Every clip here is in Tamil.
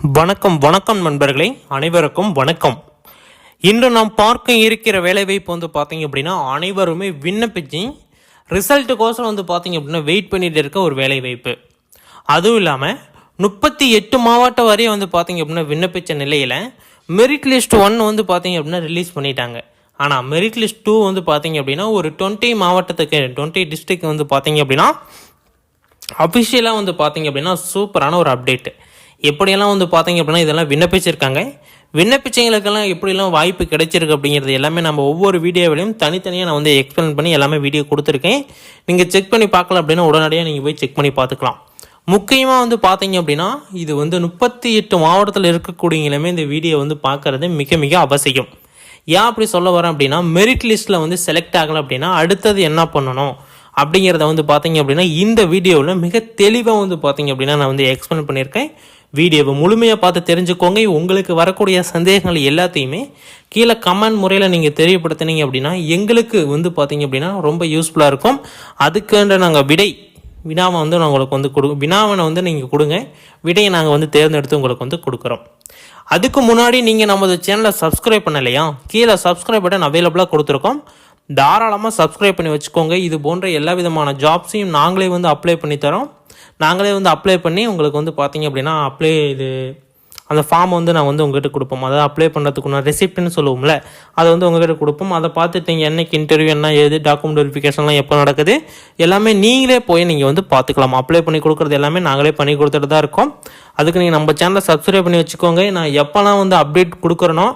வணக்கம் வணக்கம் நண்பர்களே, அனைவருக்கும் வணக்கம். இன்று நாம் பார்க்க இருக்கிற வேலைவாய்ப்பு பார்த்தீங்க அப்படின்னா அனைவருமே விண்ணப்பிச்சு ரிசல்ட்டுக்கோசரம் பார்த்தீங்க அப்படின்னா வெயிட் பண்ணிட்டு இருக்க ஒரு வேலைவாய்ப்பு. அதுவும் இல்லாமல் 38 மாவட்டம் வரையும் பார்த்தீங்க அப்படின்னா விண்ணப்பித்த நிலையில் மெரிட் லிஸ்ட் 1 பார்த்தீங்க அப்படின்னா ரிலீஸ் பண்ணிட்டாங்க. ஆனால் மெரிட் லிஸ்ட் 2 பார்த்தீங்க அப்படின்னா ஒரு 20 மாவட்டத்துக்கு 20 டிஸ்ட்ரிக்ட் பார்த்தீங்க அப்படின்னா அஃபிஷியலாக பார்த்தீங்க அப்படின்னா சூப்பரான ஒரு அப்டேட்டு. எப்படியெல்லாம் பார்த்தீங்க அப்படின்னா இதெல்லாம் விண்ணப்பிச்சிருக்காங்க, விண்ணப்பிச்சவங்களுக்கெல்லாம் எப்படிலாம் வாய்ப்பு கிடைச்சிருக்கு அப்படிங்கிறது எல்லாமே நம்ம ஒவ்வொரு வீடியோவிலையும் தனித்தனியாக நான் எக்ஸ்பிளைன் பண்ணி எல்லாமே வீடியோ கொடுத்துருக்கேன். நீங்கள் செக் பண்ணி பார்க்கலாம் அப்படின்னா உடனடியாக நீங்கள் போய் செக் பண்ணி பார்த்துக்கலாம். முக்கியமாக பார்த்தீங்க அப்படின்னா இது 38 மாவட்டத்தில் இருக்கக்கூடியவங்களுமே இந்த வீடியோ பார்க்குறது மிக மிக அவசியம். ஏன் அப்படி சொல்ல வரேன் அப்படின்னா மெரிட் லிஸ்ட்டில் செலக்ட் ஆகலை அப்படின்னா அடுத்தது என்ன பண்ணணும் அப்படிங்கிறத பார்த்தீங்க அப்படின்னா இந்த வீடியோவில் மிக தெளிவாக பார்த்தீங்க அப்படின்னா நான் எக்ஸ்பிளைன் பண்ணியிருக்கேன். வீடியோவை முழுமையாக பார்த்து தெரிஞ்சுக்கோங்க. உங்களுக்கு வரக்கூடிய சந்தேகங்கள் எல்லாத்தையுமே கீழே கமெண்ட் முறையில் நீங்கள் தெரியப்படுத்தினீங்க அப்படின்னா எங்களுக்கு பார்த்தீங்க அப்படின்னா ரொம்ப யூஸ்ஃபுல்லாக இருக்கும். அதுக்குன்ற நாங்கள் வினாவை நான் உங்களுக்கு வினாவை நீங்கள் கொடுங்க, விடையை நாங்கள் தேர்ந்தெடுத்து உங்களுக்கு கொடுக்குறோம். அதுக்கு முன்னாடி நீங்கள் நமது சேனலை சப்ஸ்கிரைப் பண்ணலையா, கீழே சப்ஸ்கிரைப் பட்டன் அவைலபிளாக கொடுத்துருக்கோம், தாராளமாக சப்ஸ்கிரைப் பண்ணி வச்சுக்கோங்க. இது போன்ற எல்லா விதமான ஜாப்ஸையும் நாங்களே அப்ளை பண்ணி தரோம். நாங்களே அப்ளை பண்ணி உங்களுக்கு பார்த்தீங்க அப்படின்னா அந்த ஃபார்ம் நான் உங்கள்கிட்ட கொடுப்போம். அதாவது அப்ளை பண்ணுறதுக்குள்ள ரெசிப்ட்னு சொல்லுவோம்ல, அதை உங்கள்கிட்ட கொடுப்போம். அதை பார்த்துட்டு நீங்கள் என்னைக்கு இன்டர்வியூ என்ன ஏது டாக்குமெண்ட் வெரிஃபிகேஷன்லாம் எப்போ நடக்குது எல்லாமே நீங்களே போய் நீங்கள் பார்த்துக்கலாம். அப்ளை பண்ணி கொடுக்குறது எல்லாமே நாங்களே பண்ணி கொடுத்துட்டு தான் இருக்கோம். அதுக்கு நீங்கள் நம்ம சேனலை சப்ஸ்கிரைப் பண்ணி வச்சுக்கோங்க. நான் எப்போல்லாம் அப்டேட் கொடுக்குறனோ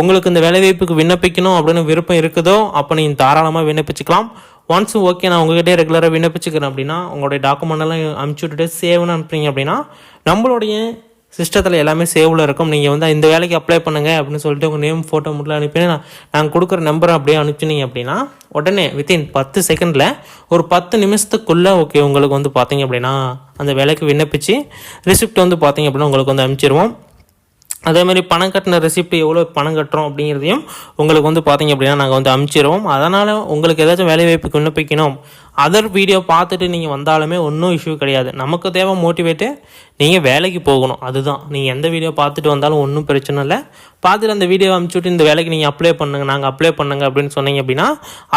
உங்களுக்கு இந்த வேலைவாய்ப்புக்கு விண்ணப்பிக்கணும் அப்படின்னு விருப்பம் இருக்குதோ அப்போ நீங்கள் தாராளமாக விண்ணப்பிச்சுக்கலாம். ஒன்ஸ் ஓகே நான் உங்கள்கிட்டே ரெகுலராக விண்ணப்பிச்சுக்கிறேன் அப்படின்னா உங்களுடைய டாக்குமெண்டெல்லாம் அனுப்பிச்சி விட்டுட்டு சேவ்னு அனுப்புறீங்க அப்படின்னா நம்மளுடைய சிஸ்டத்தில் எல்லாமே சேவில் இருக்கும். நீங்கள் இந்த வேலைக்கு அப்ளை பண்ணுங்கள் அப்படின்னு சொல்லிட்டு உங்கள் நேம் ஃபோட்டோ மட்டும் அனுப்பினேன் நாங்கள் கொடுக்குற நம்பரை அப்படியே அனுப்பிச்சினீங்க அப்படின்னா உடனே வித்தின் 10 செகண்டில் ஒரு 10 நிமிஷத்துக்குள்ளே ஓகே உங்களுக்கு பார்த்தீங்க அப்படின்னா அந்த வேலைக்கு விண்ணப்பிச்சு ரிசிப்ட் பார்த்தீங்க அப்படின்னா உங்களுக்கு அனுப்பிச்சிடுவோம். அதேமாதிரி பணம் கட்டின ரெசிப்ட் எவ்வளோ பணம் கட்டுறோம் அப்படிங்கிறதையும் உங்களுக்கு பார்த்தீங்க அப்படின்னா நாங்கள் அனுப்பிச்சிடுவோம். அதனால் உங்களுக்கு ஏதாச்சும் வேலைவாய்ப்புக்கு விண்ணப்பிக்கணும் அதர் வீடியோ பார்த்துட்டு நீங்கள் வந்தாலுமே ஒன்றும் இஷ்யூ கிடையாது. நமக்கு தேவை மோட்டிவேட்டு, நீங்கள் வேலைக்கு போகணும். அதுதான், நீங்கள் எந்த வீடியோ பார்த்துட்டு வந்தாலும் ஒன்றும் பிரச்சனை இல்லை. பார்த்துட்டு அந்த வீடியோ அனுப்பிச்சுட்டு இந்த வேலைக்கு நீங்கள் அப்ளை பண்ணுங்கள், நாங்கள் அப்ளை பண்ணுங்க அப்படின்னு சொன்னீங்க அப்படின்னா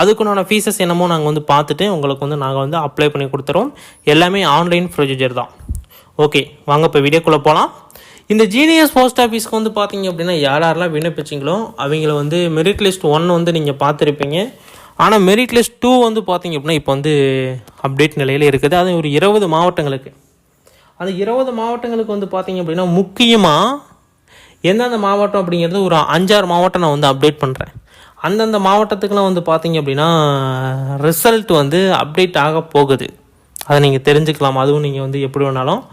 அதுக்குண்டான ஃபீஸஸ் என்னமோ நாங்கள் பார்த்துட்டு உங்களுக்கு நாங்கள் அப்ளை பண்ணி கொடுத்துருவோம். எல்லாமே ஆன்லைன் ப்ரொசீஜர் தான். ஓகே, வாங்க இப்போ வீடியோக்குள்ளே போகலாம். இந்த ஜிடிஎஸ் போஸ்ட் ஆஃபீஸ்க்கு பார்த்தீங்க அப்படின்னா யாரெல்லாம் விண்ணப்பிச்சிங்களோ அவங்கள மெரிட் லிஸ்ட் 1 நீங்கள் பார்த்துருப்பீங்க. ஆனால் மெரிட் லிஸ்ட் 2 பார்த்தீங்க அப்படின்னா இப்போ அப்டேட் நிலையில் இருக்குது. அது ஒரு 20 மாவட்டங்களுக்கு. அந்த 20 மாவட்டங்களுக்கு பார்த்தீங்க அப்படின்னா முக்கியமாக எந்தெந்த மாவட்டம் அப்படிங்கிறது ஒரு 5-6 மாவட்டம் நான் அப்டேட் பண்ணுறேன். அந்தந்த மாவட்டத்துக்குலாம் பார்த்தீங்க அப்படின்னா ரிசல்ட் அப்டேட் ஆக போகுது. அதை நீங்கள் தெரிஞ்சுக்கலாம். அதுவும் நீங்கள் எப்படி வேணாலும்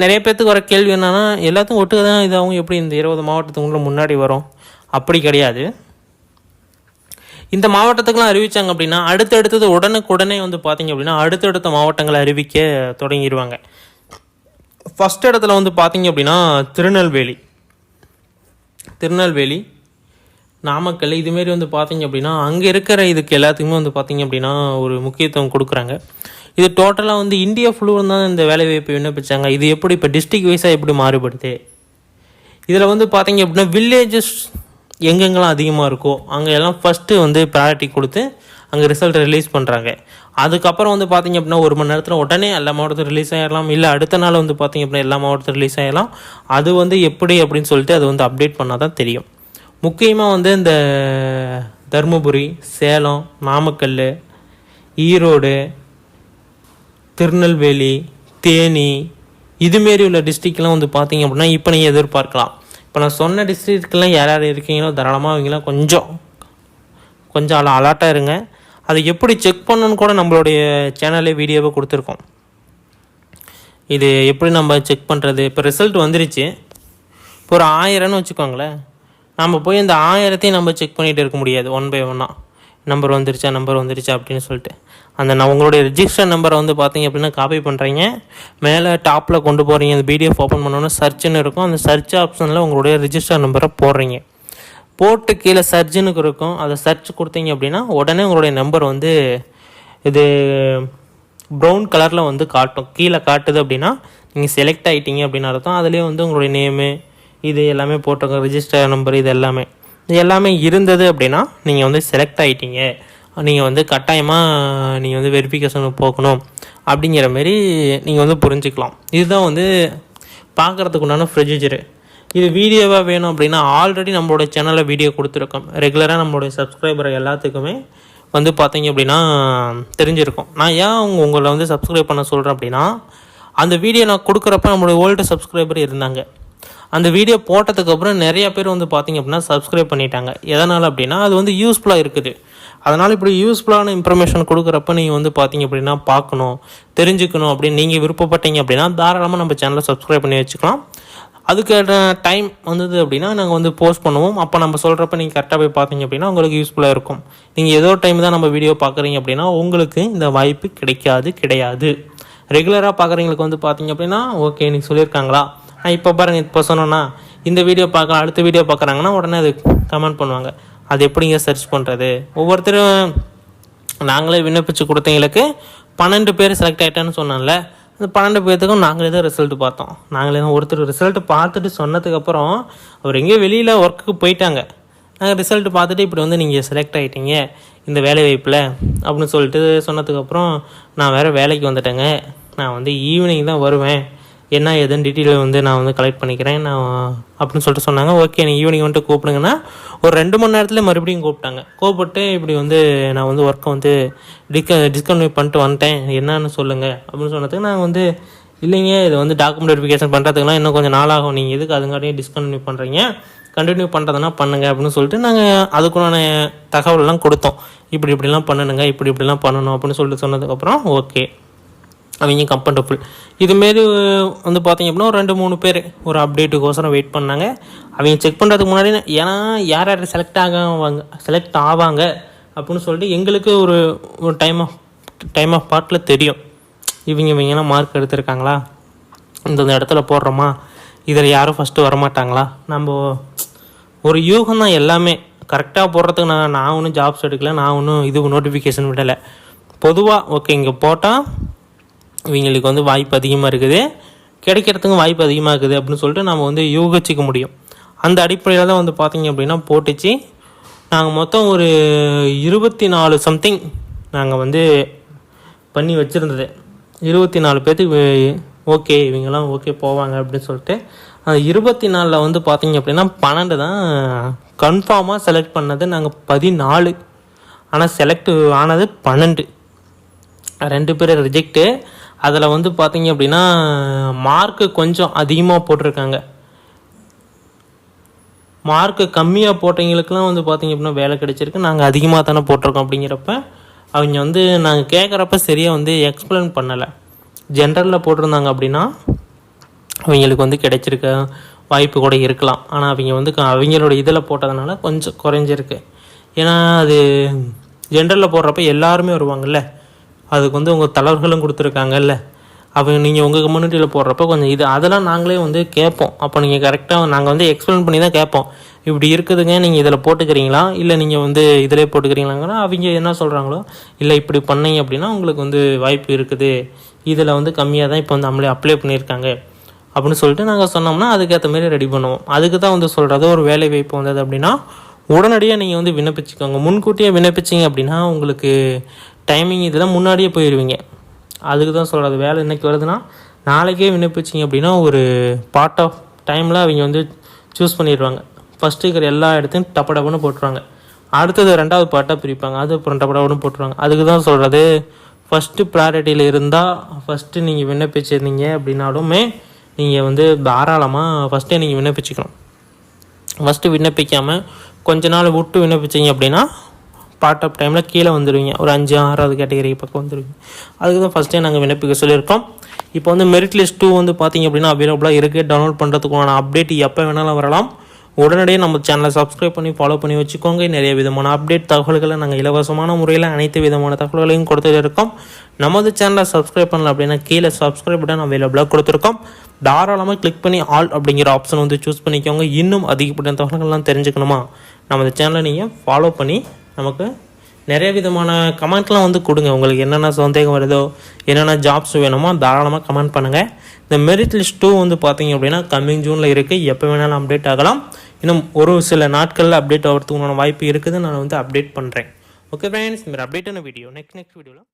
நிறைய பேர்த்துக்கு வர கேள்வி என்னன்னா எல்லாத்துக்கும் ஒட்டுக்க தான் இதாகவும் எப்படி இந்த 20 மாவட்டத்துக்குள்ள முன்னாடி வரும்? அப்படி கிடையாது. இந்த மாவட்டத்துக்கெலாம் அறிவித்தாங்க அப்படின்னா அடுத்தடுத்தது உடனுக்குடனே பார்த்தீங்க அப்படின்னா அடுத்தடுத்த மாவட்டங்களை அறிவிக்க தொடங்கிடுவாங்க. ஃபஸ்ட் இடத்துல பார்த்தீங்க அப்படின்னா திருநெல்வேலி, நாமக்கல் இதுமாரி பார்த்தீங்க அப்படின்னா அங்கே இருக்கிற இதுக்கு எல்லாத்துக்குமே பார்த்தீங்க அப்படின்னா ஒரு முக்கியத்துவம் கொடுக்குறாங்க. இது டோட்டலாக இந்தியா ஃபுல்லும் தான் இந்த வேலைவாய்ப்பு விண்ணப்பிச்சாங்க. இது எப்படி இப்போ டிஸ்ட்ரிக்ட் வைஸாக எப்படி மாறுபடுது? இதில் பார்த்தீங்க அப்படின்னா வில்லேஜஸ் எங்கெங்கெல்லாம் அதிகமாக இருக்கோ அங்கே எல்லாம் ஃபஸ்ட்டு ப்ரையாரிட்டி கொடுத்து அங்கே ரிசல்ட் ரிலீஸ் பண்ணுறாங்க. அதுக்கப்புறம் பார்த்தீங்க அப்படின்னா 1 மணி நேரத்தில் உடனே எல்லா மாவட்டத்தில் ரிலீஸ் ஆகிடலாம், இல்லை அடுத்த நாள் பார்த்தீங்க அப்படின்னா எல்லா மாவட்டத்தில் ரிலீஸ் ஆகிடலாம். அது எப்படி அப்படின்னு சொல்லிட்டு அது அப்டேட் பண்ணால் தான் தெரியும். முக்கியமாக இந்த தருமபுரி, சேலம், நாமக்கல், ஈரோடு, திருநெல்வேலி, தேனி இதுமாரி உள்ள டிஸ்ட்ரிக்ட்லாம் பார்த்தீங்க அப்படின்னா இப்போ நீங்கள் எதிர்பார்க்கலாம். இப்போ நான் சொன்ன டிஸ்ட்ரிக்ட்லாம் யார் இருக்கீங்களோ தாராளமாக அவங்களாம் கொஞ்சம் அலர்ட்டாக இருங்க. அதை எப்படி செக் பண்ணணுன்னு கூட நம்மளுடைய சேனல்லே வீடியோவை கொடுத்துருக்கோம். இது எப்படி நம்ம செக் பண்ணுறது? இப்போ ரிசல்ட் வந்துருச்சு, இப்போ ஒரு 1000ன்னு வச்சுக்கோங்களேன். நம்ம போய் இந்த 1000த்தையும் நம்ம செக் பண்ணிகிட்டு இருக்க முடியாது. 1 by 1 நம்பர் வந்துருச்சா அப்படின்னு சொல்லிட்டு அந்த உங்களுடைய ரிஜிஸ்டர் நம்பரை பார்த்தீங்க அப்படின்னா காப்பி பண்ணுறீங்க, மேலே டாப்பில் கொண்டு போகிறீங்க. அந்த பிடிஎஃப் ஓப்பன் பண்ணோன்னா சர்ச்சுன்னு இருக்கும். அந்த சர்ச் ஆப்ஷனில் உங்களுடைய ரிஜிஸ்டர் நம்பரை போடுறீங்க. போட்டு கீழே சர்ச்சுன்னு இருக்கும். அதை சர்ச் கொடுத்தீங்க அப்படின்னா உடனே உங்களுடைய நம்பர் இது ப்ரௌன் கலரில் காட்டும். கீழே காட்டுது அப்படின்னா நீங்கள் செலக்ட் ஆகிட்டீங்க அப்படின்னு அர்த்தம். அதுலேயே வந்து உங்களுடைய நேமு இது எல்லாமே போட்டிருக்கோம், ரிஜிஸ்டர் நம்பர் இது எல்லாமே இருந்தது அப்படின்னா நீங்கள் வந்து செலக்ட் ஆகிட்டீங்க, நீங்கள் வந்து கட்டாயமாக நீங்கள் வந்து வெரிஃபிகேஷனுக்கு போகணும் அப்படிங்கிற மாரி நீங்கள் வந்து புரிஞ்சுக்கலாம். இதுதான் வந்து பார்க்குறதுக்கு உண்டான ப்ரொசீஜரு. இது வீடியோவாக வேணும் அப்படின்னா ஆல்ரெடி நம்மளோட சேனலில் வீடியோ கொடுத்துருக்கோம். ரெகுலராக நம்மளுடைய சப்ஸ்கிரைபர் எல்லாத்துக்குமே வந்து பார்த்தீங்க அப்படின்னா தெரிஞ்சிருக்கும். நான் ஏன் உங்களை வந்து சப்ஸ்கிரைப் பண்ண சொல்கிறேன் அப்படின்னா, அந்த வீடியோ நான் கொடுக்குறப்ப நம்மளுடைய ஓல்டு சப்ஸ்கிரைபர் இருந்தாங்க. அந்த வீடியோ போட்டதுக்கப்புறம் நிறைய பேர் வந்து பார்த்திங்க அப்படின்னா சப்ஸ்கிரைப் பண்ணிட்டாங்க. எதனால் அப்படின்னா அது வந்து யூஸ்ஃபுல்லாக இருக்குது. அதனால் இப்படி யூஸ்ஃபுல்லான இன்ஃபர்மேஷன் கொடுக்குறப்ப நீங்கள் வந்து பார்த்திங்க அப்படின்னா பார்க்கணும், தெரிஞ்சுக்கணும் அப்படின்னு நீங்கள் விருப்பப்பட்டீங்க அப்படின்னா தாராளமாக நம்ம சேனலை சப்ஸ்கிரைப் பண்ணி வச்சுக்கலாம். அதுக்கான டைம் வந்தது அப்படின்னா நாங்கள் வந்து போஸ்ட் பண்ணுவோம். அப்போ நம்ம சொல்கிறப்ப நீங்கள் கரெக்டாக போய் பார்த்தீங்க அப்படின்னா உங்களுக்கு யூஸ்ஃபுல்லாக இருக்கும். நீங்கள் ஏதோ டைம் தான் நம்ம வீடியோ பார்க்குறீங்க அப்படின்னா உங்களுக்கு இந்த வாய்ப்பு கிடையாது. ரெகுலராக பார்க்குறவங்களுக்கு வந்து பார்த்தீங்க அப்படின்னா ஓகே நீங்கள் சொல்லியிருக்காங்களா, இப்போ பாருங்கள் இப்போ சொன்னோன்னா இந்த வீடியோ பார்க்கலாம், அடுத்த வீடியோ பார்க்குறாங்கன்னா உடனே அது கமெண்ட் பண்ணுவாங்க. அது எப்படிங்க சர்ச் பண்ணுறது? ஒவ்வொருத்தரும் நாங்களே விண்ணப்பிச்சு கொடுத்தவங்களுக்கு 12 பேர் செலக்ட் ஆகிட்டான்னு சொன்னால, அந்த 12 பேர்த்துக்கும் நாங்களே தான் ரிசல்ட் பார்த்தோம். நாங்களே தான் ஒருத்தர் ரிசல்ட் பார்த்துட்டு சொன்னதுக்கப்புறம் அவர் எங்கேயோ வெளியில் ஒர்க்குக்கு போயிட்டாங்க. நாங்கள் ரிசல்ட் பார்த்துட்டு இப்படி வந்து நீங்கள் செலக்ட் ஆகிட்டீங்க இந்த வேலை வாய்ப்பில் அப்படின்னு சொல்லிட்டு சொன்னதுக்கப்புறம் நான் வேறு வேலைக்கு வந்துட்டேங்க, நான் வந்து ஈவினிங் தான் வருவேன், என்ன எதுன்னு டீட்டெயில் வந்து நான் வந்து கலெக்ட் பண்ணிக்கிறேன் நான் அப்படின்னு சொல்லிட்டு சொன்னாங்க. ஓகே நீங்கள் ஈவினிங் வந்துட்டு கூப்பிடுங்கன்னா ஒரு 2 மணி நேரத்தில் மறுபடியும் கூப்பிட்டு இப்படி வந்து நான் வந்து ஒர்க்கை வந்து டிஸ்கன்டினியூ பண்ணிட்டு வந்துட்டேன், என்னன்னு சொல்லுங்கள் அப்படின்னு சொன்னதுக்கு நாங்கள் வந்து இல்லைங்க இது வந்து டாக்குமெண்ட் வெரிஃபிகேஷன் பண்ணுறதுக்குலாம் இன்னும் கொஞ்சம் நாளாகும், நீங்கள் எதுக்கு அதுங்காட்டியும் டிஸ்கன்டினியூ பண்ணுறீங்க, கண்டினியூ பண்ணுறதுனா பண்ணுங்கள் அப்படின்னு சொல்லிட்டு நாங்கள் அதுக்குண்டான தகவலெல்லாம் கொடுத்தோம். இப்படிலாம் பண்ணணுங்க, இப்படிலாம் பண்ணணும் அப்படின்னு சொல்லிட்டு சொன்னதுக்கப்புறம் ஓகே அவங்க கம்ஃபர்டபுள். இதுமாரி வந்து பார்த்திங்க அப்படின்னா ஒரு 2-3 பேர் ஒரு அப்டேட்டுக்கோசரம் வெயிட் பண்ணாங்க. அவங்க செக் பண்ணுறதுக்கு முன்னாடி ஏன்னா யார் செலக்ட் ஆவாங்க அப்படின்னு சொல்லிட்டு எங்களுக்கு ஒரு டைம் ஆஃப் பார்ட்டில் தெரியும். இவங்கெல்லாம் மார்க் எடுத்திருக்காங்களா, இந்த இடத்துல போடுறோமா, இதில் யாரும் ஃபஸ்ட்டு வரமாட்டாங்களா, நம்ம ஒரு யூகம் தான் எல்லாமே. கரெக்டாக போடுறதுக்கு நான் ஒன்றும் ஜாப்ஸ் எடுக்கல, நான் ஒன்றும் இது நோட்டிஃபிகேஷன் விடலை. பொதுவாக ஓகே இங்கே போட்டால் இவங்களுக்கு வந்து வாய்ப்பு அதிகமாக இருக்குது, கிடைக்கிறதுக்கும் வாய்ப்பு அதிகமாக இருக்குது அப்படின்னு சொல்லிட்டு நம்ம வந்து யூகிச்சிக்க முடியும். அந்த அடிப்படையில் தான் வந்து பார்த்திங்க அப்படின்னா போட்டுச்சு. நாங்கள் மொத்தம் ஒரு 24 சம்திங் நாங்கள் வந்து பண்ணி வச்சுருந்தது. 24 பேர்த்துக்கு ஓகே இவங்கெல்லாம் ஓகே போவாங்க அப்படின்னு சொல்லிட்டு அந்த 24 வந்து பார்த்திங்க அப்படின்னா 12 தான் கன்ஃபார்மாக செலக்ட் பண்ணது. நாங்கள் 14 ஆனால் செலக்ட் ஆனது 12. 2 பேர் ரிஜெக்டு. அதில் வந்து பார்த்திங்க அப்படின்னா மார்க்கு கொஞ்சம் அதிகமாக போட்டிருக்காங்க. மார்க்கு கம்மியாக போட்டவங்களுக்குலாம் வந்து பார்த்திங்க அப்படின்னா வேலை கிடைச்சிருக்கு. நாங்கள் அதிகமாக தானே போட்டிருக்கோம் அப்படிங்கிறப்ப அவங்க வந்து நாங்கள் கேட்குறப்ப சரியாக வந்து எக்ஸ்பிளைன் பண்ணலை. ஜென்ரலில் போட்டிருந்தாங்க அப்படின்னா அவங்களுக்கு வந்து கிடைச்சிருக்க வாய்ப்பு கூட இருக்கலாம். ஆனால் அவங்க வந்து அவங்களோட இதில் போட்டதுனால கொஞ்சம் குறைஞ்சிருக்கு. ஏன்னா அது ஜென்ரலில் போடுறப்ப எல்லாருமே வருவாங்கள்ல, அதுக்கு வந்து உங்கள் தலைவர்களும் கொடுத்துருக்காங்கல்ல, அவங்க நீங்கள் உங்கள் கம்யூனிட்டியில் போடுறப்ப கொஞ்சம் இது அதெல்லாம் நாங்களே வந்து கேட்போம். அப்போ நீங்கள் கரெக்டாக நாங்கள் வந்து எக்ஸ்பிளைன் பண்ணி தான் கேட்போம். இப்படி இருக்குதுங்க, நீங்கள் இதில் போட்டுக்கிறீங்களா இல்லை நீங்கள் வந்து இதிலே போட்டுக்கிறீங்களாங்கன்னா அவங்க என்ன சொல்கிறாங்களோ, இல்லை இப்படி பண்ணீங்க அப்படின்னா உங்களுக்கு வந்து வாய்ப்பு இருக்குது, இதில் வந்து கம்மியாக தான் இப்போ வந்து நம்மளே அப்ளை பண்ணியிருக்காங்க அப்படின்னு சொல்லிட்டு நாங்கள் சொன்னோம்னா அதுக்கேற்ற மாதிரி ரெடி பண்ணுவோம். அதுக்கு தான் வந்து சொல்கிறது ஒரு வேலை வாய்ப்பு வந்தது அப்படின்னா உடனடியாக நீங்கள் வந்து விண்ணப்பிச்சுக்கோங்க. முன்கூட்டியே விண்ணப்பிச்சிங்க அப்படின்னா உங்களுக்கு டைமிங் இதெல்லாம் முன்னாடியே போயிடுவீங்க. அதுக்கு தான் சொல்கிறது. வேலை இன்றைக்கி வருதுன்னா நாளைக்கே விண்ணப்பிச்சிங்க அப்படின்னா ஒரு பார்ட் ஆஃப் டைமில் அவங்க வந்து சூஸ் பண்ணிடுவாங்க. ஃபஸ்ட்டு இருக்கிற எல்லா இடத்தையும் டப்படப்புன்னு போட்டுருவாங்க. அடுத்தது 2வது பார்ட்டாக பிரிப்பாங்க, அது அப்புறம் டப்படப்புன்னு போட்டுருவாங்க. அதுக்கு தான் சொல்கிறது ஃபஸ்ட்டு ப்ராரிட்டியில் இருந்தால் ஃபஸ்ட்டு நீங்கள் விண்ணப்பிச்சிருந்தீங்க அப்படின்னாலுமே நீங்கள் வந்து தாராளமாக ஃபஸ்ட்டே நீங்கள் விண்ணப்பிச்சுக்கணும். ஃபஸ்ட்டு விண்ணப்பிக்காமல் கொஞ்ச நாள் விட்டு விண்ணப்பிச்சிங்க அப்படின்னா பார்ட் ஆஃப் டைமில் கீழே வந்துடுவீங்க. ஒரு 5-6வது கேட்டகரி பக்கம் வந்துடுவீங்க. அதுக்கு தான் ஃபஸ்ட்டே நாங்கள் விண்ணப்பிக்க சொல்லியிருக்கோம். இப்போ வந்து மெரிட் லிஸ்ட் 2 வந்து பார்த்திங்க அப்படின்னா அவைலபிளாக இருக்குது. டவுன்லோட் பண்ணுறதுக்கான அப்டேட் எப்போ வேணாலும் வரலாம். உடனடியே நம்ம சேனலை சப்ஸ்கிரைப் பண்ணி ஃபாலோ பண்ணி வச்சுக்கோங்க. நிறைய விதமான அப்டேட் தகவல்களை நாங்கள் இலவசமான முறையில் அனைத்து விதமான தகவல்களையும் கொடுத்துட்டு இருக்கோம். நமது சேனலை சப்ஸ்கிரைப் பண்ணல அப்படின்னா கீழே சப்ஸ்கிரைப் பட்டன் அவைலபிளாக கொடுத்துருக்கோம். தாராளமாக கிளிக் பண்ணி ஆல் அப்படிங்கிற ஆப்ஷன் வந்து சூஸ் பண்ணிக்கோங்க. இன்னும் அதிகப்பட்ட தகவல்கள்லாம் தெரிஞ்சுக்கணுமா நமது சேனலை நீங்கள் ஃபாலோ பண்ணி நமக்கு நிறைய விதமான கமெண்ட்லாம் வந்து கொடுங்க. உங்களுக்கு என்னென்ன சந்தேகம் வருதோ, என்னென்ன ஜாப்ஸ் வேணுமோ தாராளமாக கமெண்ட் பண்ணுங்கள். இந்த மெரிட் லிஸ்ட் 2 வந்து பார்த்தீங்க அப்படின்னா கம்மிங் ஜூனில் இருக்குது. எப்போ வேணாலும் அப்டேட் ஆகலாம். இன்னும் ஒரு சில நாட்களில் அப்டேட் ஆகிறதுக்கு வாய்ப்பு இருக்குது. நான் வந்து அப்டேட் பண்ணுறேன். ஓகே ஃப்ரெண்ட்ஸ், இந்த அப்டேட்டான வீடியோ நெக்ஸ்ட் வீடியோவில்